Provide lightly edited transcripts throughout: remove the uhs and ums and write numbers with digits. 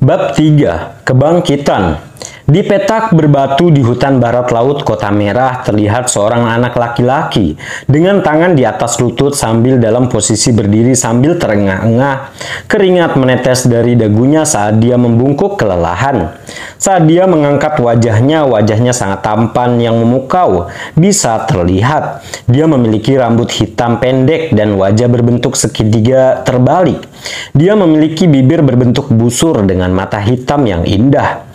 Bab 3. Kebangkitan. Di petak berbatu di hutan barat laut Kota Merah terlihat seorang anak laki-laki dengan tangan di atas lutut sambil dalam posisi berdiri sambil terengah-engah. Keringat menetes dari dagunya saat dia membungkuk kelelahan. Saat dia mengangkat wajahnya sangat tampan yang memukau. Bisa terlihat dia memiliki rambut hitam pendek dan wajah berbentuk segitiga terbalik. Dia memiliki bibir berbentuk busur dengan mata hitam yang indah.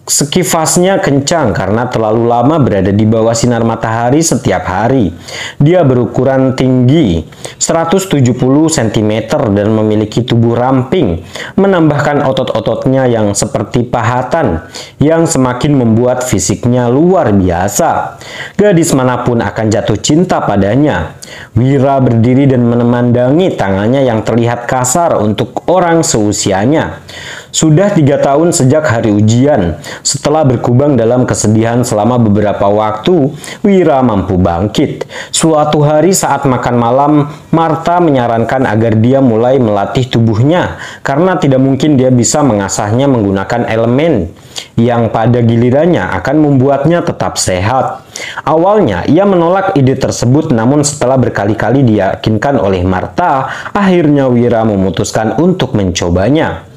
Sekifasnya kencang karena terlalu lama berada di bawah sinar matahari setiap hari. Dia berukuran tinggi 170 cm dan memiliki tubuh ramping, menambahkan otot-ototnya yang seperti pahatan yang semakin membuat fisiknya luar biasa. Gadis manapun akan jatuh cinta padanya. Wira berdiri dan menemandangi tangannya yang terlihat kasar untuk orang seusianya. Sudah 3 tahun sejak hari ujian. Setelah berkubang dalam kesedihan selama beberapa waktu, Wira mampu bangkit. Suatu hari saat makan malam, Martha menyarankan agar dia mulai melatih tubuhnya, karena tidak mungkin dia bisa mengasahnya menggunakan elemen yang pada gilirannya akan membuatnya tetap sehat. Awalnya, ia menolak ide tersebut, namun setelah berkali-kali diyakinkan oleh Martha, akhirnya Wira memutuskan untuk mencobanya.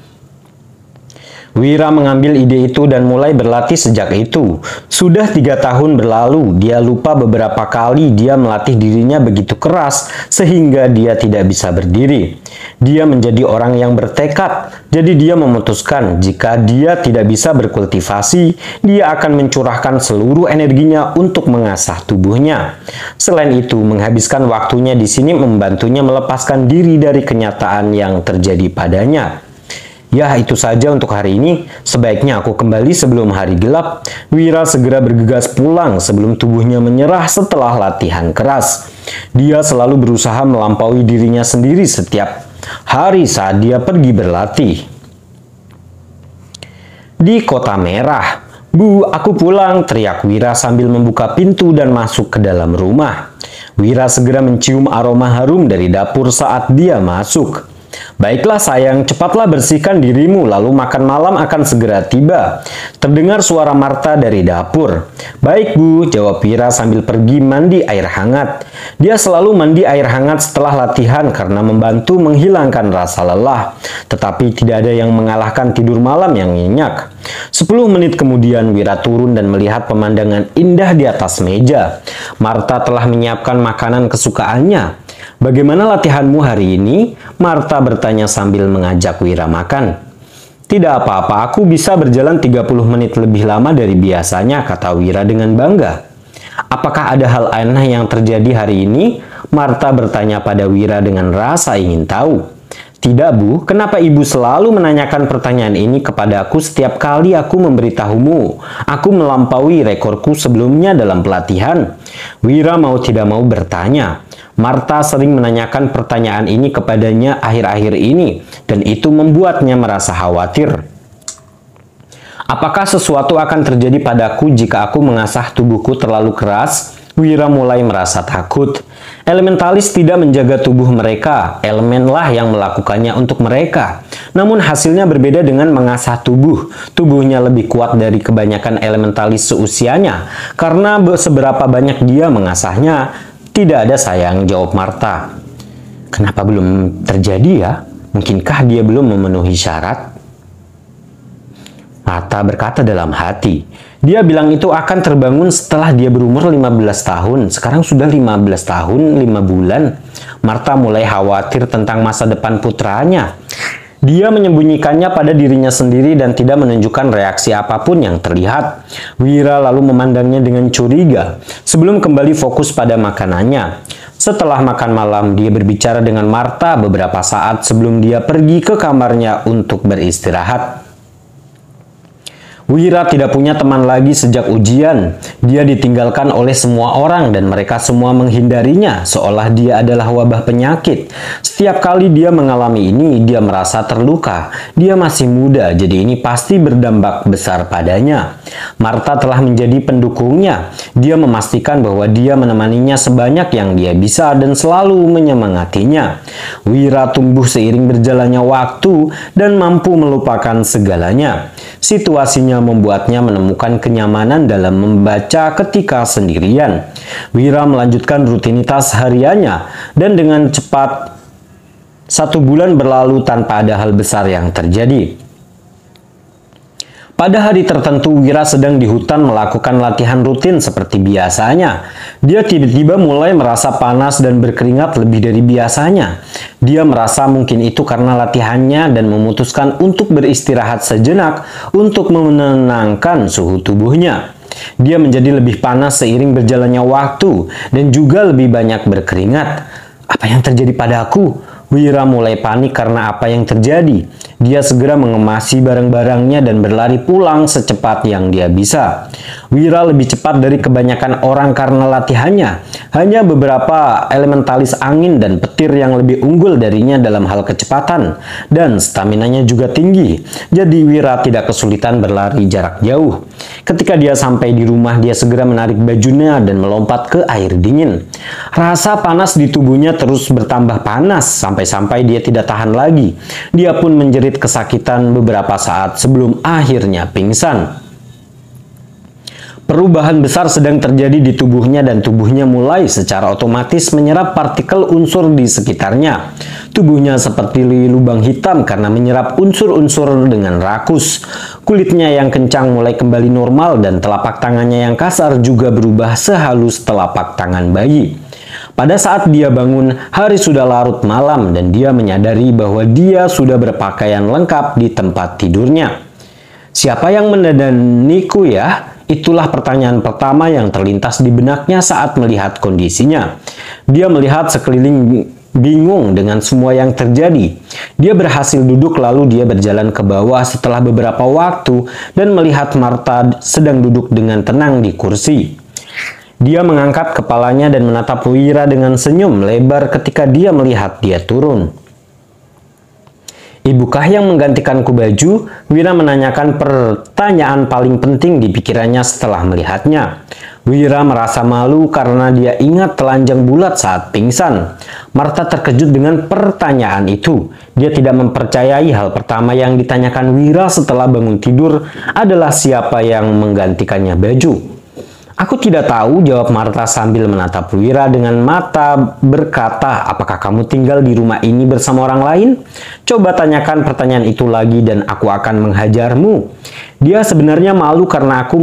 Wira mengambil ide itu dan mulai berlatih sejak itu. Sudah 3 tahun berlalu, dia lupa beberapa kali dia melatih dirinya begitu keras sehingga dia tidak bisa berdiri. Dia menjadi orang yang bertekad, jadi dia memutuskan jika dia tidak bisa berkultivasi, dia akan mencurahkan seluruh energinya untuk mengasah tubuhnya. Selain itu, menghabiskan waktunya di sini membantunya melepaskan diri dari kenyataan yang terjadi padanya. Ya, itu saja untuk hari ini. Sebaiknya aku kembali sebelum hari gelap. Wira segera bergegas pulang sebelum tubuhnya menyerah setelah latihan keras. Dia selalu berusaha melampaui dirinya sendiri setiap hari saat dia pergi berlatih. Di Kota Merah, "Bu, aku pulang," teriak Wira sambil membuka pintu dan masuk ke dalam rumah. Wira segera mencium aroma harum dari dapur saat dia masuk. "Baiklah sayang, cepatlah bersihkan dirimu, lalu makan malam akan segera tiba." Terdengar suara Martha dari dapur. "Baik Bu," jawab Wira sambil pergi mandi air hangat. Dia selalu mandi air hangat setelah latihan karena membantu menghilangkan rasa lelah. Tetapi tidak ada yang mengalahkan tidur malam yang nyenyak. 10 menit kemudian Wira turun dan melihat pemandangan indah di atas meja. Martha telah menyiapkan makanan kesukaannya. "Bagaimana latihanmu hari ini?" Martha bertanya sambil mengajak Wira makan. "Tidak apa-apa, aku bisa berjalan 30 menit lebih lama dari biasanya," kata Wira dengan bangga. "Apakah ada hal aneh yang terjadi hari ini?" Martha bertanya pada Wira dengan rasa ingin tahu. "Tidak Bu, kenapa Ibu selalu menanyakan pertanyaan ini kepada aku setiap kali aku memberitahumu? Aku melampaui rekorku sebelumnya dalam pelatihan." Wira mau tidak mau bertanya. Martha sering menanyakan pertanyaan ini kepadanya akhir-akhir ini, dan itu membuatnya merasa khawatir. "Apakah sesuatu akan terjadi padaku jika aku mengasah tubuhku terlalu keras?" Wira mulai merasa takut. Elementalis tidak menjaga tubuh mereka, elemenlah yang melakukannya untuk mereka. Namun hasilnya berbeda dengan mengasah tubuh. Tubuhnya lebih kuat dari kebanyakan elementalis seusianya, karena seberapa banyak dia mengasahnya. "Tidak ada sayang," jawab Martha. "Kenapa belum terjadi ya? Mungkinkah dia belum memenuhi syarat?" Martha berkata dalam hati. Dia bilang itu akan terbangun setelah dia berumur 15 tahun. Sekarang sudah 15 tahun, 5 bulan. Martha mulai khawatir tentang masa depan putranya. Dia menyembunyikannya pada dirinya sendiri dan tidak menunjukkan reaksi apapun yang terlihat. Wira lalu memandangnya dengan curiga sebelum kembali fokus pada makanannya. Setelah makan malam, dia berbicara dengan Martha beberapa saat sebelum dia pergi ke kamarnya untuk beristirahat. Wira tidak punya teman lagi sejak ujian. Dia ditinggalkan oleh semua orang dan mereka semua menghindarinya seolah dia adalah wabah penyakit. Setiap kali dia mengalami ini, dia merasa terluka. Dia masih muda, jadi ini pasti berdampak besar padanya. Martha telah menjadi pendukungnya. Dia memastikan bahwa dia menemaninya sebanyak yang dia bisa dan selalu menyemangatinya. Wira tumbuh seiring berjalannya waktu dan mampu melupakan segalanya. Situasinya membuatnya menemukan kenyamanan dalam membaca ketika sendirian. Wira melanjutkan rutinitas hariannya dan dengan cepat 1 bulan berlalu tanpa ada hal besar yang terjadi. Pada hari tertentu, Wira sedang di hutan melakukan latihan rutin seperti biasanya. Dia tiba-tiba mulai merasa panas dan berkeringat lebih dari biasanya. Dia merasa mungkin itu karena latihannya dan memutuskan untuk beristirahat sejenak untuk menenangkan suhu tubuhnya. Dia menjadi lebih panas seiring berjalannya waktu dan juga lebih banyak berkeringat. Apa yang terjadi padaku? Wira mulai panik karena apa yang terjadi. Dia segera mengemasi barang-barangnya dan berlari pulang secepat yang dia bisa. Wira lebih cepat dari kebanyakan orang karena latihannya. Hanya beberapa elementalis angin dan petir yang lebih unggul darinya dalam hal kecepatan. Dan staminanya juga tinggi. Jadi Wira tidak kesulitan berlari jarak jauh. Ketika dia sampai di rumah, dia segera menarik bajunya dan melompat ke air dingin. Rasa panas di tubuhnya terus bertambah panas sampai-sampai dia tidak tahan lagi. Dia pun menjerit kesakitan beberapa saat sebelum akhirnya pingsan. Perubahan besar sedang terjadi di tubuhnya dan tubuhnya mulai secara otomatis menyerap partikel unsur di sekitarnya. Tubuhnya seperti lubang hitam karena menyerap unsur-unsur dengan rakus. Kulitnya yang kencang mulai kembali normal dan telapak tangannya yang kasar juga berubah sehalus telapak tangan bayi. Pada saat dia bangun, hari sudah larut malam dan dia menyadari bahwa dia sudah berpakaian lengkap di tempat tidurnya. Siapa yang mendandaniku ya? Itulah pertanyaan pertama yang terlintas di benaknya saat melihat kondisinya. Dia melihat sekeliling bingung dengan semua yang terjadi. Dia berhasil duduk lalu dia berjalan ke bawah setelah beberapa waktu dan melihat Martha sedang duduk dengan tenang di kursi. Dia mengangkat kepalanya dan menatap Wira dengan senyum lebar ketika dia melihat dia turun. Ibukah yang menggantikanku baju? Wira menanyakan pertanyaan paling penting di pikirannya setelah melihatnya. Wira merasa malu karena dia ingat telanjang bulat saat pingsan. Martha terkejut dengan pertanyaan itu. Dia tidak mempercayai hal pertama yang ditanyakan Wira setelah bangun tidur adalah siapa yang menggantikannya baju. Aku tidak tahu, jawab Martha sambil menatap Wira dengan mata berkata, apakah kamu tinggal di rumah ini bersama orang lain? Coba tanyakan pertanyaan itu lagi dan aku akan menghajarmu. Dia sebenarnya malu karena aku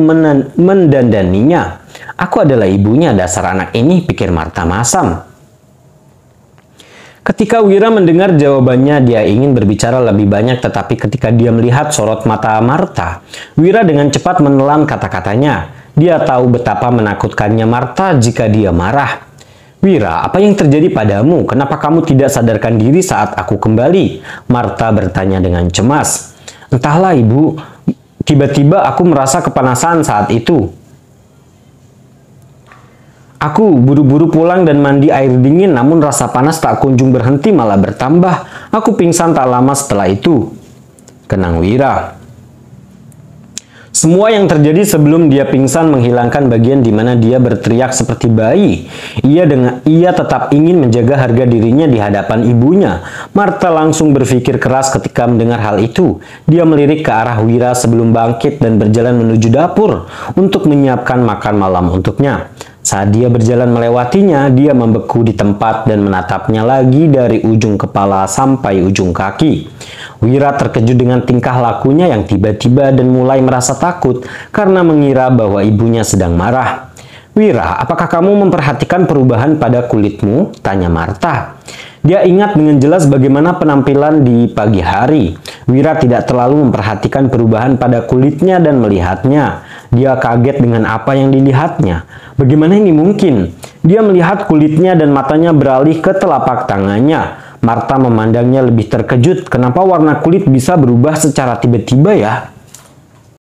mendandaninya. Aku adalah ibunya, dasar anak ini, pikir Martha masam. Ketika Wira mendengar jawabannya, dia ingin berbicara lebih banyak, tetapi ketika dia melihat sorot mata Martha, Wira dengan cepat menelan kata-katanya. Dia tahu betapa menakutkannya Martha jika dia marah. Wira, apa yang terjadi padamu? Kenapa kamu tidak sadarkan diri saat aku kembali? Martha bertanya dengan cemas. Entahlah ibu, tiba-tiba aku merasa kepanasan saat itu. Aku buru-buru pulang dan mandi air dingin, namun rasa panas tak kunjung berhenti malah bertambah. Aku pingsan tak lama setelah itu. Kenang Wira. Semua yang terjadi sebelum dia pingsan menghilangkan bagian di mana dia berteriak seperti bayi. Ia tetap ingin menjaga harga dirinya di hadapan ibunya. Martha langsung berpikir keras ketika mendengar hal itu. Dia melirik ke arah Wira sebelum bangkit dan berjalan menuju dapur untuk menyiapkan makan malam untuknya. Saat dia berjalan melewatinya, dia membeku di tempat dan menatapnya lagi dari ujung kepala sampai ujung kaki. Wira terkejut dengan tingkah lakunya yang tiba-tiba dan mulai merasa takut karena mengira bahwa ibunya sedang marah. Wira, apakah kamu memperhatikan perubahan pada kulitmu? Tanya Martha. Dia ingat dengan jelas bagaimana penampilan di pagi hari. Wira tidak terlalu memperhatikan perubahan pada kulitnya dan melihatnya. Dia kaget dengan apa yang dilihatnya. Bagaimana ini mungkin? Dia melihat kulitnya dan matanya beralih ke telapak tangannya. Martha memandangnya lebih terkejut. Kenapa warna kulit bisa berubah secara tiba-tiba ya?